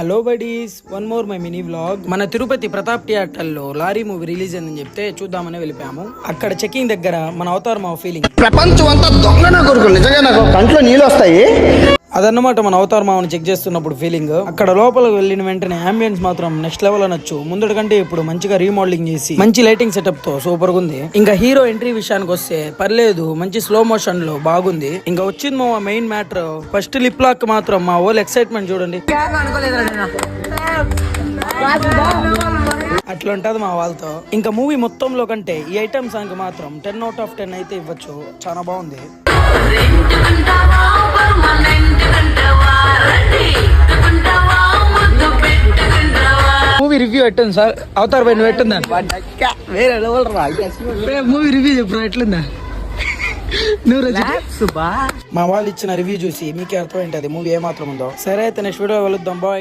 Hello buddies, one more my mini vlog. మన Tirupati Pratap theatre లో lorry movie release అయిందని చెప్తే చూద్దామని వెళ్ళిపోయాము. అక్కడ చెకింగ్ దగ్గర మన అవతార్ మా ఫీలింగ్ ప్రపంచం అంతా దొంగ నా కొడుకు. నిజంగా నాకు కంట్లో నీళ్ళు వస్తాయి. అదన్నమాట మన అవతార్ మావని చెక్ చేస్తున్నప్పుడు ఫీలింగ్. అక్కడ లోపలికి వెళ్ళిన వెంటనే అంబియన్స్ మాత్రం నెక్స్ట్ లెవెల్ అనొచ్చు. ముందటి కంటే ఇప్పుడు మంచిగా రీమోడలింగ్ చేసి మంచి లైటింగ్ సెటప్ తో సూపర్ గా ఉంది. ఇంకా హీరో ఎంట్రీ విషయానికి వస్తే పర్లేదు, మంచి స్లో మోషన్ లో బాగుంది. ఇంకా వచ్చింది మా main matter, first lip lock మాత్రం మా ఓల్ ఎక్సైట్మెంట్ చూడండి. అట్లా ఉంటది మా వాళ్ళతో. ఇంకా మూవీ మొత్తంలో కంటే ఈ ఐటమ్ సాంగ్ మాత్రం 10/10 అయితే ఇవ్వచ్చు. చాలా బాగుంది. మూవీ రివ్యూ ఎట్టుంది సార్? అవతార్ పై నువ్వు ఎట్టుందా? వేరే లెవెల్ రా. మూవీ రివ్యూ చెప్పు, ఎట్లుందా? మా వాళ్ళు ఇచ్చిన రివ్యూ చూసి మీకే అర్థమైంటది మూవీ ఏమాత్రం ఉందో. సరే అయితే నెక్స్ట్ వీడియో వెళ్దాం. బాయ్.